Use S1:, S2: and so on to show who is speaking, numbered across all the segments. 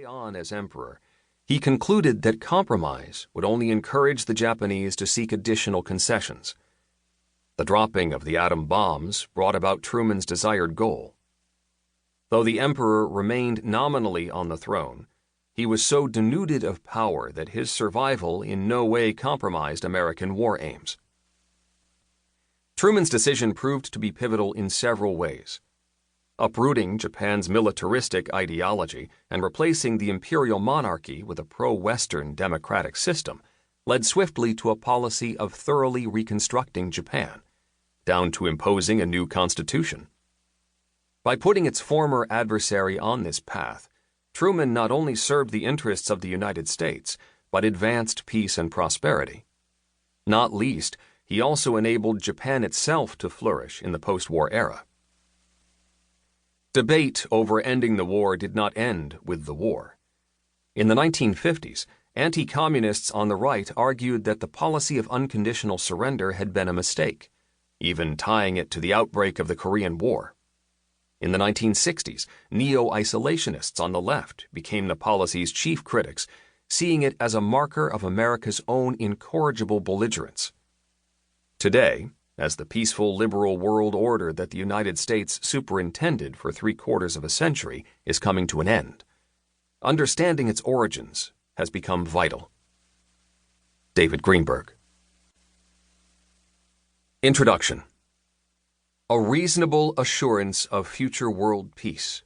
S1: stay on as emperor, he concluded that compromise would only encourage the Japanese to seek additional concessions. The dropping of the atom bombs brought about Truman's desired goal. Though the emperor remained nominally on the throne, he was so denuded of power that his survival in no way compromised American war aims. Truman's decision proved to be pivotal in several ways. Uprooting Japan's militaristic ideology and replacing the imperial monarchy with a pro-Western democratic system led swiftly to a policy of thoroughly reconstructing Japan, down to imposing a new constitution. By putting its former adversary on this path, Truman not only served the interests of the United States, but advanced peace and prosperity. Not least, he also enabled Japan itself to flourish in the post-war era. Debate over ending the war did not end with the war. In the 1950s, anti-communists on the right argued that the policy of unconditional surrender had been a mistake, even tying it to the outbreak of the Korean War. In the 1960s, neo-isolationists on the left became the policy's chief critics, seeing it as a marker of America's own incorrigible belligerence. Today, as the peaceful liberal world order that the United States superintended for 3/4 of a century is coming to an end, understanding its origins has become vital. David Greenberg. Introduction. A reasonable assurance of future world peace.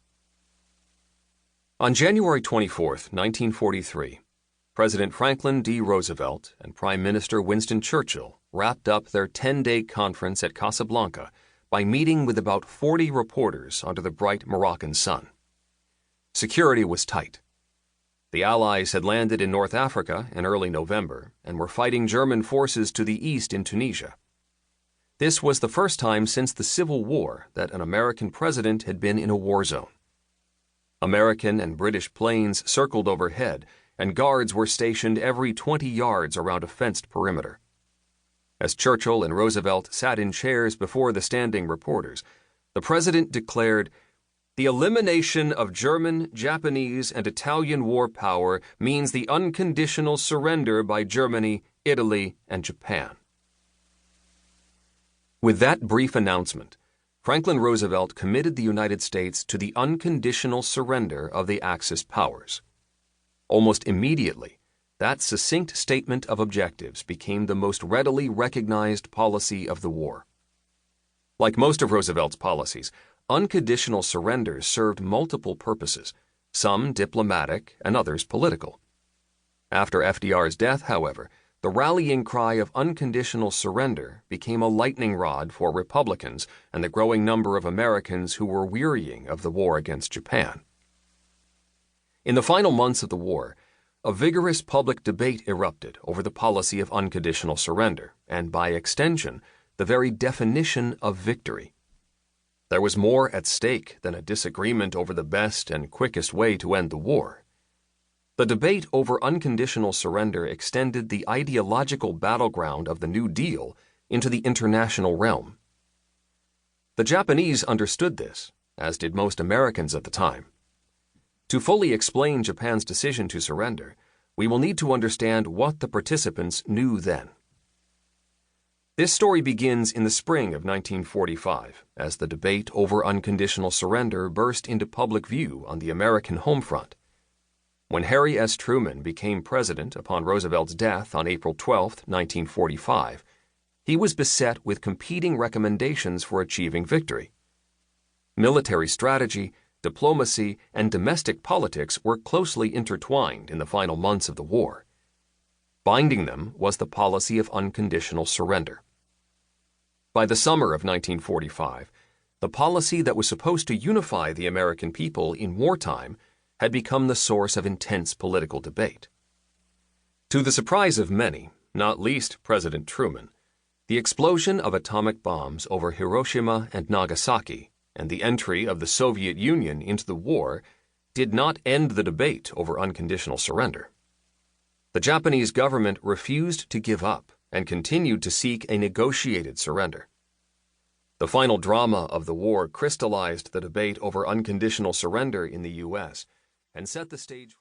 S1: On January 24, 1943, President Franklin D. Roosevelt and Prime Minister Winston Churchill wrapped up their 10-day conference at Casablanca by meeting with about 40 reporters under the bright Moroccan sun. Security was tight. The Allies had landed in North Africa in early November and were fighting German forces to the east in Tunisia. This was the first time since the Civil War that an American president had been in a war zone. American and British planes circled overhead, and guards were stationed every 20 yards around a fenced perimeter. As Churchill and Roosevelt sat in chairs before the standing reporters, the president declared, "The elimination of German, Japanese, and Italian war power means the unconditional surrender by Germany, Italy, and Japan." With that brief announcement, Franklin Roosevelt committed the United States to the unconditional surrender of the Axis powers. Almost immediately, that succinct statement of objectives became the most readily recognized policy of the war. Like most of Roosevelt's policies, unconditional surrender served multiple purposes, some diplomatic and others political. After FDR's death, however, the rallying cry of unconditional surrender became a lightning rod for Republicans and the growing number of Americans who were wearying of the war against Japan. In the final months of the war, a vigorous public debate erupted over the policy of unconditional surrender and, by extension, the very definition of victory. There was more at stake than a disagreement over the best and quickest way to end the war. The debate over unconditional surrender extended the ideological battleground of the New Deal into the international realm. The Japanese understood this, as did most Americans at the time. To fully explain Japan's decision to surrender, we will need to understand what the participants knew then. This story begins in the spring of 1945, as the debate over unconditional surrender burst into public view on the American home front. When Harry S. Truman became president upon Roosevelt's death on April 12, 1945, he was beset with competing recommendations for achieving victory. Military strategy, diplomacy, and domestic politics were closely intertwined in the final months of the war. Binding them was the policy of unconditional surrender. By the summer of 1945, the policy that was supposed to unify the American people in wartime had become the source of intense political debate. To the surprise of many, not least President Truman, the explosion of atomic bombs over Hiroshima and Nagasaki and the entry of the Soviet Union into the war did not end the debate over unconditional surrender. The Japanese government refused to give up and continued to seek a negotiated surrender. The final drama of the war crystallized the debate over unconditional surrender in the U.S. and set the stage for